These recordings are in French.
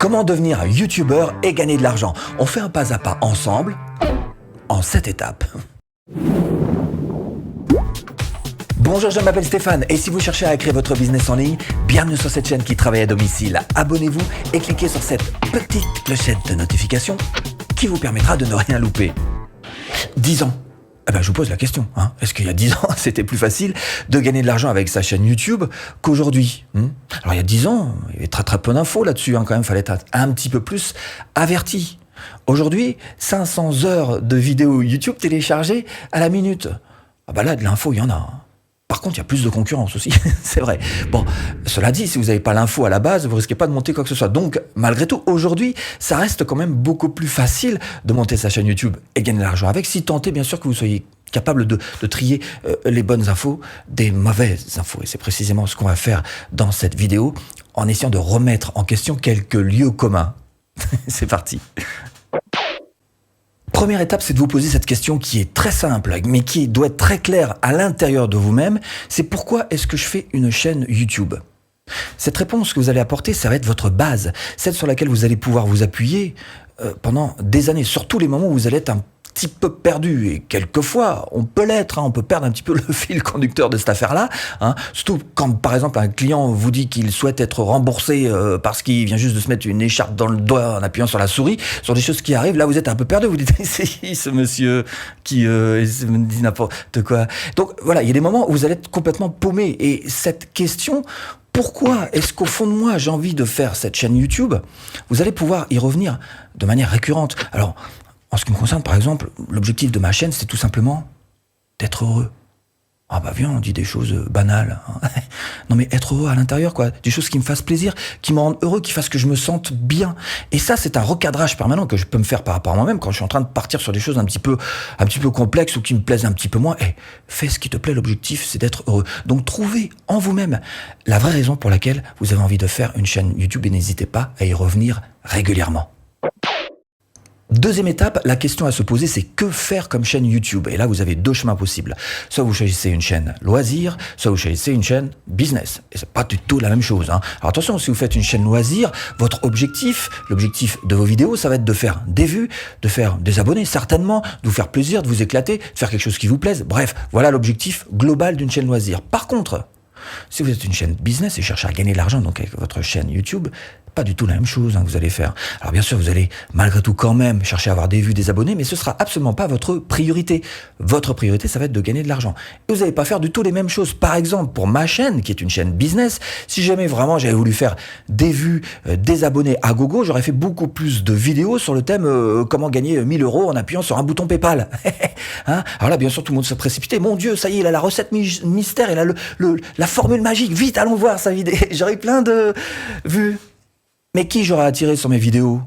Comment devenir un YouTuber et gagner de l'argent? On fait un pas à pas ensemble en 7 étapes. Bonjour, je m'appelle Stéphane et si vous cherchez à créer votre business en ligne, bienvenue sur cette chaîne qui travaille à domicile. Abonnez-vous et cliquez sur cette petite clochette de notification qui vous permettra de ne rien louper. 10 ans. Je vous pose la question, est-ce qu'il y a 10 ans, c'était plus facile de gagner de l'argent avec sa chaîne YouTube qu'aujourd'hui? Alors il y a 10 ans, il y avait très peu d'infos là-dessus, quand même, fallait être un petit peu plus averti. Aujourd'hui, 500 heures de vidéos YouTube téléchargées à la minute. Là, de l'info, il y en a. Par contre, il y a plus de concurrence aussi, c'est vrai. Bon, cela dit, si vous n'avez pas l'info à la base, vous risquez pas de monter quoi que ce soit. Donc, malgré tout, aujourd'hui, ça reste quand même beaucoup plus facile de monter sa chaîne YouTube et gagner de l'argent avec, si tant est bien sûr que vous soyez capable de trier les bonnes infos des mauvaises infos. Et c'est précisément ce qu'on va faire dans cette vidéo, en essayant de remettre en question quelques lieux communs. C'est parti. Première étape, c'est de vous poser cette question qui est très simple, mais qui doit être très claire à l'intérieur de vous-même. C'est pourquoi est-ce que je fais une chaîne YouTube? Cette réponse que vous allez apporter, ça va être votre base, celle sur laquelle vous allez pouvoir vous appuyer pendant des années, surtout les moments où vous allez être un petit peu perdu, et quelquefois on peut l'être, on peut perdre un petit peu le fil conducteur de cette affaire-là, surtout quand par exemple un client vous dit qu'il souhaite être remboursé parce qu'il vient juste de se mettre une écharpe dans le doigt en appuyant sur la souris, sur des choses qui arrivent, là vous êtes un peu perdu, vous dites c'est qui ce monsieur qui me dit n'importe quoi. Donc voilà, il y a des moments où vous allez être complètement paumé, et cette question, pourquoi est-ce qu'au fond de moi j'ai envie de faire cette chaîne YouTube, vous allez pouvoir y revenir de manière récurrente. Alors, en ce qui me concerne, par exemple, l'objectif de ma chaîne, c'est tout simplement d'être heureux. Viens, on dit des choses banales. Non, mais être heureux à l'intérieur, quoi. Des choses qui me fassent plaisir, qui me rendent heureux, qui fassent que je me sente bien. Et ça, c'est un recadrage permanent que je peux me faire par rapport à moi-même quand je suis en train de partir sur des choses un petit peu complexes ou qui me plaisent un petit peu moins. Fais ce qui te plaît, l'objectif, c'est d'être heureux. Donc, trouvez en vous-même la vraie raison pour laquelle vous avez envie de faire une chaîne YouTube et n'hésitez pas à y revenir régulièrement. Deuxième étape, la question à se poser, c'est que faire comme chaîne YouTube? Et là, vous avez deux chemins possibles. Soit vous choisissez une chaîne loisir, soit vous choisissez une chaîne business. Et c'est pas du tout la même chose. Alors attention, si vous faites une chaîne loisir, votre objectif, l'objectif de vos vidéos, ça va être de faire des vues, de faire des abonnés, certainement, de vous faire plaisir, de vous éclater, de faire quelque chose qui vous plaise. Bref, voilà l'objectif global d'une chaîne loisir. Par contre, si vous êtes une chaîne business et cherchez à gagner de l'argent donc avec votre chaîne YouTube, pas du tout la même chose que vous allez faire. Alors bien sûr, vous allez malgré tout quand même chercher à avoir des vues, des abonnés, mais ce sera absolument pas votre priorité. Votre priorité, ça va être de gagner de l'argent. Et vous n'allez pas faire du tout les mêmes choses. Par exemple, pour ma chaîne, qui est une chaîne business, si jamais vraiment j'avais voulu faire des vues, des abonnés à gogo, j'aurais fait beaucoup plus de vidéos sur le thème comment gagner 1000 € en appuyant sur un bouton PayPal. Alors là, bien sûr, tout le monde se précipitait. Mon Dieu, ça y est, il a la recette mystère, il a la formule magique. Vite, allons voir sa vidéo. J'aurais plein de vues. Mais qui j'aurais attiré sur mes vidéos?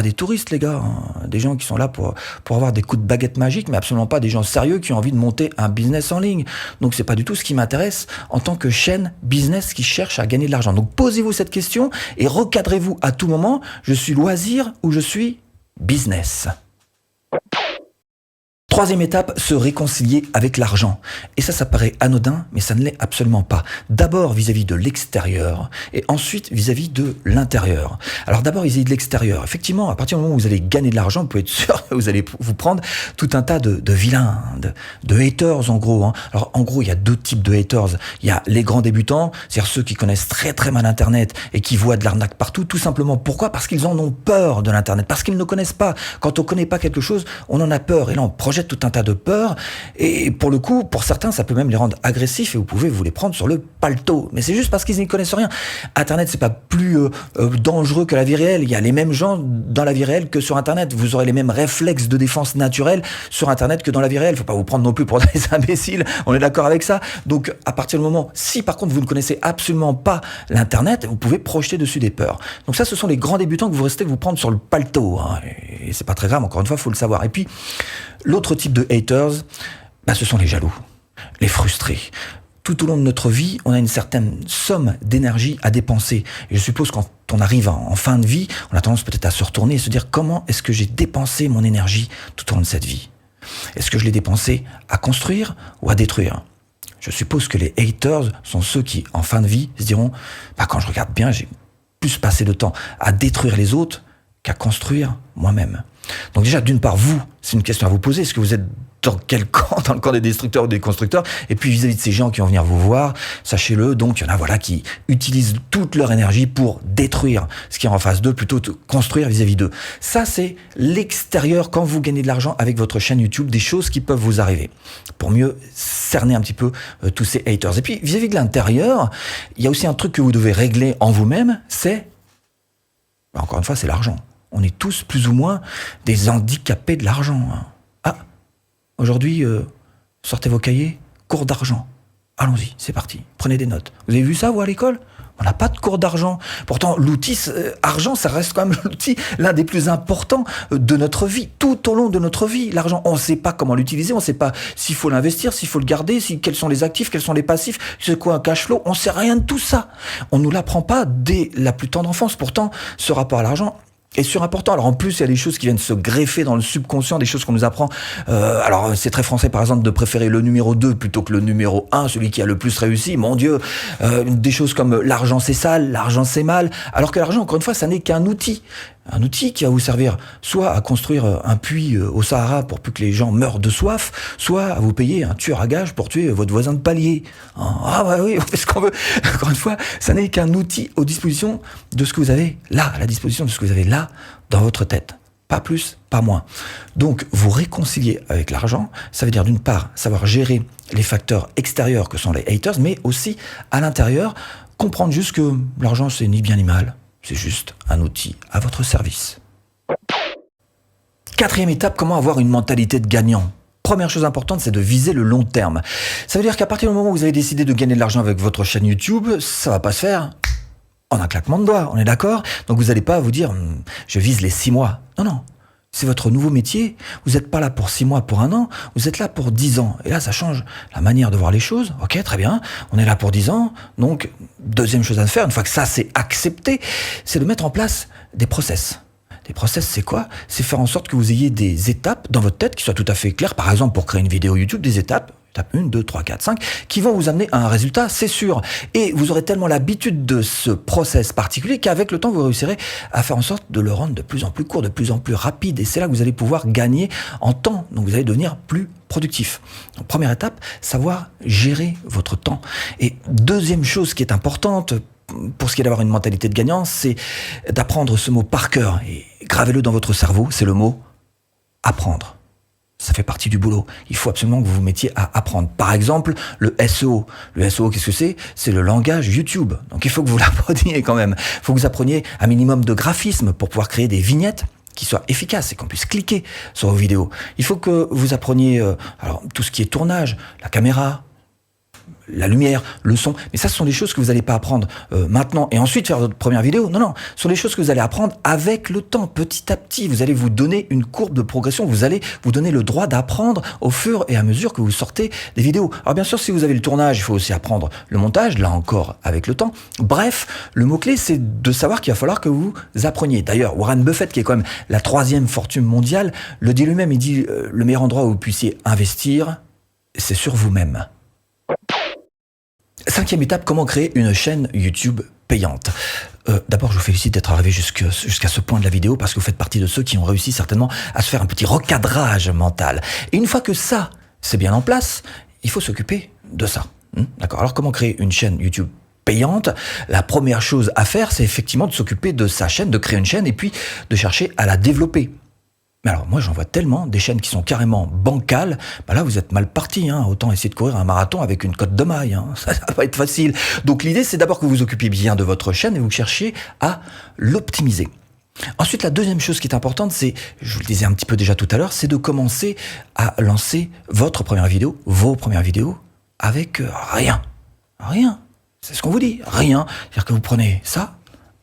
Des touristes, les gars. Des gens qui sont là pour avoir des coups de baguette magique, mais absolument pas des gens sérieux qui ont envie de monter un business en ligne. Donc, c'est pas du tout ce qui m'intéresse en tant que chaîne business qui cherche à gagner de l'argent. Donc, posez-vous cette question et recadrez-vous à tout moment. Je suis loisir ou je suis business? Troisième étape, se réconcilier avec l'argent. Et ça paraît anodin, mais ça ne l'est absolument pas. D'abord vis-à-vis de l'extérieur, et ensuite vis-à-vis de l'intérieur. Alors d'abord vis-à-vis de l'extérieur. Effectivement, à partir du moment où vous allez gagner de l'argent, vous pouvez être sûr que vous allez vous prendre tout un tas de vilains, de haters en gros. Alors en gros, il y a deux types de haters. Il y a les grands débutants, c'est-à-dire ceux qui connaissent très très mal Internet et qui voient de l'arnaque partout, tout simplement. Pourquoi? Parce qu'ils en ont peur de l'Internet, parce qu'ils ne connaissent pas. Quand on ne connaît pas quelque chose, on en a peur. Et là, on projette tout un tas de peurs, et pour le coup, pour certains, ça peut même les rendre agressifs, et vous pouvez vous les prendre sur le paletot. Mais c'est juste parce qu'ils n'y connaissent rien. Internet, c'est pas plus dangereux que la vie réelle. Il y a les mêmes gens dans la vie réelle que sur Internet. Vous aurez les mêmes réflexes de défense naturels sur Internet que dans la vie réelle. Faut pas vous prendre non plus pour des imbéciles. On est d'accord avec ça. Donc, à partir du moment, si par contre vous ne connaissez absolument pas l'Internet, vous pouvez projeter dessus des peurs. Donc ça, ce sont les grands débutants que vous restez vous prendre sur le paletot. Et c'est pas très grave. Encore une fois, faut le savoir. Et puis, l'autre type de haters, ce sont les jaloux, les frustrés. Tout au long de notre vie, on a une certaine somme d'énergie à dépenser. Et je suppose quand on arrive en fin de vie, on a tendance peut-être à se retourner et se dire comment est-ce que j'ai dépensé mon énergie tout au long de cette vie? Est-ce que je l'ai dépensé à construire ou à détruire? Je suppose que les haters sont ceux qui, en fin de vie, se diront quand je regarde bien, j'ai plus passer de temps à détruire les autres qu'à construire moi-même. Donc déjà, d'une part, vous, c'est une question à vous poser. Est-ce que vous êtes dans quel camp? Dans le camp des destructeurs ou des constructeurs? Et puis vis-à-vis de ces gens qui vont venir vous voir, sachez-le, donc il y en a qui utilisent toute leur énergie pour détruire ce qui est en face d'eux plutôt que de construire vis-à-vis d'eux. Ça, c'est l'extérieur quand vous gagnez de l'argent avec votre chaîne YouTube, des choses qui peuvent vous arriver pour mieux cerner un petit peu tous ces haters. Et puis vis-à-vis de l'intérieur, il y a aussi un truc que vous devez régler en vous-même, c'est, encore une fois, c'est l'argent. On est tous plus ou moins des handicapés de l'argent. Ah, aujourd'hui, sortez vos cahiers, cours d'argent. Allons-y, c'est parti, prenez des notes. Vous avez vu ça, vous, à l'école? On n'a pas de cours d'argent. Pourtant, l'outil argent, ça reste quand même l'outil l'un des plus importants de notre vie, tout au long de notre vie. L'argent, on ne sait pas comment l'utiliser, on ne sait pas s'il faut l'investir, s'il faut le garder, quels sont les actifs, quels sont les passifs, c'est quoi un cash flow, on ne sait rien de tout ça. On ne nous l'apprend pas dès la plus tendre enfance. Pourtant, ce rapport à l'argent est surimportant. Alors en plus, il y a des choses qui viennent se greffer dans le subconscient, des choses qu'on nous apprend. Alors c'est très français par exemple de préférer le numéro 2 plutôt que le numéro 1, celui qui a le plus réussi. Mon Dieu, des choses comme l'argent c'est sale, l'argent c'est mal. Alors que l'argent, encore une fois, ça n'est qu'un outil. Un outil qui va vous servir soit à construire un puits au Sahara pour plus que les gens meurent de soif, soit à vous payer un tueur à gages pour tuer votre voisin de palier. Ah bah oui, on fait ce qu'on veut. Encore une fois, ça n'est qu'un outil aux dispositions de ce que vous avez là, à la disposition de ce que vous avez là dans votre tête. Pas plus, pas moins. Donc, vous réconcilier avec l'argent, ça veut dire d'une part savoir gérer les facteurs extérieurs que sont les haters, mais aussi à l'intérieur, comprendre juste que l'argent c'est ni bien ni mal. C'est juste un outil à votre service. Quatrième étape, comment avoir une mentalité de gagnant? Première chose importante, c'est de viser le long terme. Ça veut dire qu'à partir du moment où vous avez décidé de gagner de l'argent avec votre chaîne YouTube, ça va pas se faire en un claquement de doigts, on est d'accord? Donc vous n'allez pas vous dire, je vise les 6 mois. Non. C'est votre nouveau métier. Vous n'êtes pas là pour 6 mois, pour 1 an. Vous êtes là pour 10 ans. Et là, ça change la manière de voir les choses. Ok, très bien. On est là pour 10 ans. Donc, deuxième chose à faire, une fois que ça c'est accepté, c'est de mettre en place des process. Des process, c'est quoi? C'est faire en sorte que vous ayez des étapes dans votre tête qui soient tout à fait claires. Par exemple, pour créer une vidéo YouTube, des étapes 1, 2, 3, 4, 5, qui vont vous amener à un résultat, c'est sûr. Et vous aurez tellement l'habitude de ce process particulier qu'avec le temps, vous réussirez à faire en sorte de le rendre de plus en plus court, de plus en plus rapide. Et c'est là que vous allez pouvoir gagner en temps. Donc vous allez devenir plus productif. Donc, première étape, savoir gérer votre temps. Et deuxième chose qui est importante, pour ce qui est d'avoir une mentalité de gagnant, c'est d'apprendre ce mot par cœur. Et gravez-le dans votre cerveau, c'est le mot apprendre. Ça fait partie du boulot. Il faut absolument que vous vous mettiez à apprendre. Par exemple, le SEO. Le SEO, qu'est-ce que c'est? C'est le langage YouTube. Donc il faut que vous l'appreniez quand même. Il faut que vous appreniez un minimum de graphisme pour pouvoir créer des vignettes qui soient efficaces et qu'on puisse cliquer sur vos vidéos. Il faut que vous appreniez alors tout ce qui est tournage, la caméra, la lumière, le son, mais ça ce sont des choses que vous n'allez pas apprendre maintenant et ensuite faire votre première vidéo. Non, ce sont des choses que vous allez apprendre avec le temps, petit à petit. Vous allez vous donner une courbe de progression, vous allez vous donner le droit d'apprendre au fur et à mesure que vous sortez des vidéos. Alors bien sûr, si vous avez le tournage, il faut aussi apprendre le montage, là encore avec le temps. Bref, le mot-clé, c'est de savoir qu'il va falloir que vous appreniez. D'ailleurs, Warren Buffett, qui est quand même la 3e fortune mondiale, le dit lui-même, il dit le meilleur endroit où vous puissiez investir, c'est sur vous-même. 5e étape, comment créer une chaîne YouTube payante. D'abord, je vous félicite d'être arrivé jusqu'à ce point de la vidéo parce que vous faites partie de ceux qui ont réussi certainement à se faire un petit recadrage mental. Et une fois que ça, c'est bien en place, il faut s'occuper de ça. D'accord. Alors, comment créer une chaîne YouTube payante? La première chose à faire, c'est effectivement de s'occuper de sa chaîne, de créer une chaîne et puis de chercher à la développer. Mais alors, moi, j'en vois tellement, des chaînes qui sont carrément bancales. Là, vous êtes mal parti, Autant essayer de courir un marathon avec une cotte de maille, Ça va pas être facile. Donc, l'idée, c'est d'abord que vous vous occupiez bien de votre chaîne et vous cherchiez à l'optimiser. Ensuite, la deuxième chose qui est importante, c'est, je vous le disais un petit peu déjà tout à l'heure, c'est de commencer à lancer votre première vidéo, vos premières vidéos, avec rien. Rien. C'est ce qu'on vous dit. Rien. C'est-à-dire que vous prenez ça,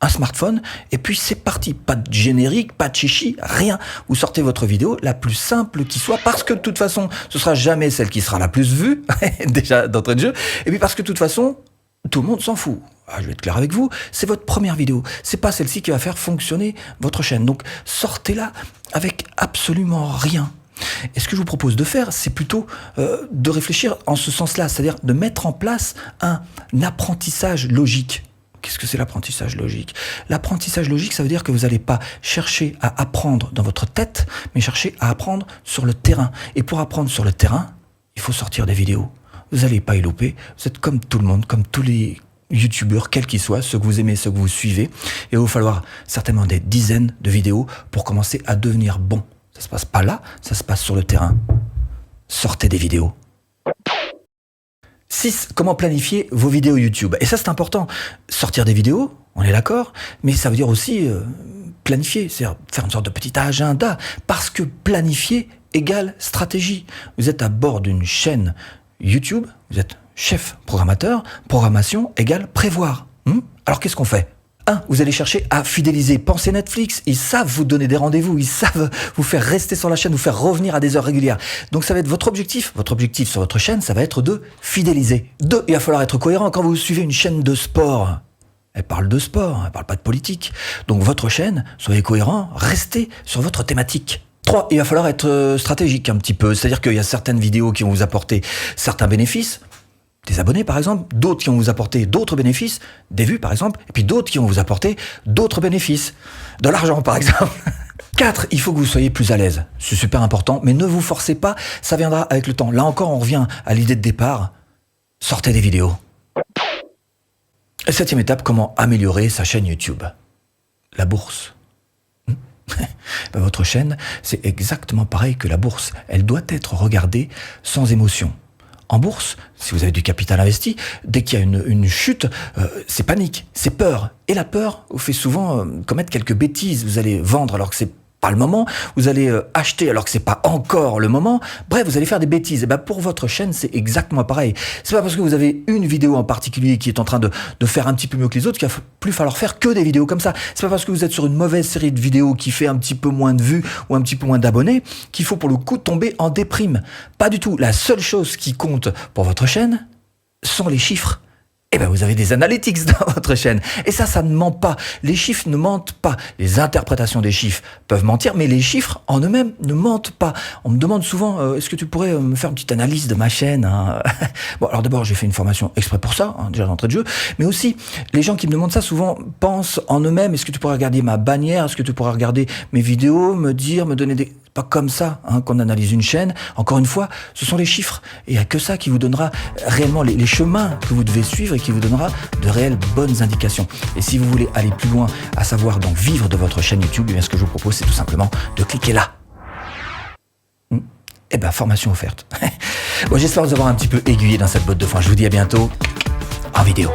un smartphone, et puis c'est parti. Pas de générique, pas de chichi, rien. Vous sortez votre vidéo la plus simple qui soit, parce que de toute façon, ce sera jamais celle qui sera la plus vue, déjà d'entrée de jeu, et puis parce que de toute façon, tout le monde s'en fout. Je vais être clair avec vous, c'est votre première vidéo. C'est pas celle-ci qui va faire fonctionner votre chaîne. Donc, sortez-la avec absolument rien. Et ce que je vous propose de faire, c'est plutôt de réfléchir en ce sens-là, c'est-à-dire de mettre en place un apprentissage logique. Qu'est-ce que c'est l'apprentissage logique? L'apprentissage logique, ça veut dire que vous n'allez pas chercher à apprendre dans votre tête, mais chercher à apprendre sur le terrain. Et pour apprendre sur le terrain, il faut sortir des vidéos. Vous n'allez pas y louper. Vous êtes comme tout le monde, comme tous les youtubeurs, quels qu'ils soient, ceux que vous aimez, ceux que vous suivez. Et il va vous falloir certainement des dizaines de vidéos pour commencer à devenir bon. Ça se passe pas là, ça se passe sur le terrain. Sortez des vidéos. 6. Comment planifier vos vidéos YouTube? Et ça, c'est important. Sortir des vidéos, on est d'accord, mais ça veut dire aussi planifier, c'est-à-dire faire une sorte de petit agenda, parce que planifier égale stratégie. Vous êtes à bord d'une chaîne YouTube, vous êtes chef programmateur, programmation égale prévoir. Alors qu'est-ce qu'on fait? 1. Vous allez chercher à fidéliser. Pensez Netflix, ils savent vous donner des rendez-vous, ils savent vous faire rester sur la chaîne, vous faire revenir à des heures régulières. Donc ça va être votre objectif sur votre chaîne, ça va être de fidéliser. 2. Il va falloir être cohérent quand vous suivez une chaîne de sport. Elle parle de sport, elle parle pas de politique. Donc votre chaîne, soyez cohérent, restez sur votre thématique. 3. Il va falloir être stratégique un petit peu, c'est-à-dire qu'il y a certaines vidéos qui vont vous apporter certains bénéfices, des abonnés par exemple, d'autres qui vont vous apporter d'autres bénéfices, des vues par exemple, et puis d'autres qui vont vous apporter d'autres bénéfices, de l'argent par exemple. 4. Il faut que vous soyez plus à l'aise, c'est super important, mais ne vous forcez pas, ça viendra avec le temps. Là encore, on revient à l'idée de départ, sortez des vidéos. 7e étape, comment améliorer sa chaîne YouTube? La bourse. Votre chaîne, c'est exactement pareil que la bourse. Elle doit être regardée sans émotion. En bourse, si vous avez du capital investi, dès qu'il y a une chute, c'est panique, c'est peur. Et la peur vous fait souvent commettre quelques bêtises. Vous allez vendre alors que c'est pas le moment, vous allez acheter alors que c'est pas encore le moment. Bref, vous allez faire des bêtises. Et pour votre chaîne, c'est exactement pareil. C'est pas parce que vous avez une vidéo en particulier qui est en train de faire un petit peu mieux que les autres qu'il va plus falloir faire que des vidéos comme ça. C'est pas parce que vous êtes sur une mauvaise série de vidéos qui fait un petit peu moins de vues ou un petit peu moins d'abonnés qu'il faut pour le coup tomber en déprime. Pas du tout. La seule chose qui compte pour votre chaîne sont les chiffres. Vous avez des analytics dans votre chaîne. Et ça ne ment pas. Les chiffres ne mentent pas. Les interprétations des chiffres peuvent mentir, mais les chiffres en eux-mêmes ne mentent pas. On me demande souvent, est-ce que tu pourrais me faire une petite analyse de ma chaîne? Bon, alors d'abord, j'ai fait une formation exprès pour ça, déjà d'entrée de jeu. Mais aussi, les gens qui me demandent ça souvent pensent en eux-mêmes, est-ce que tu pourrais regarder ma bannière? Est-ce que tu pourrais regarder mes vidéos, me donner des... Pas comme ça qu'on analyse une chaîne. Encore une fois, ce sont les chiffres. Et il n'y a que ça qui vous donnera réellement les chemins que vous devez suivre et qui vous donnera de réelles bonnes indications. Et si vous voulez aller plus loin, à savoir donc vivre de votre chaîne YouTube, eh bien ce que je vous propose, c'est tout simplement de cliquer là. Formation offerte. Bon, j'espère vous avoir un petit peu aiguillé dans cette botte de foin. Je vous dis à bientôt en vidéo.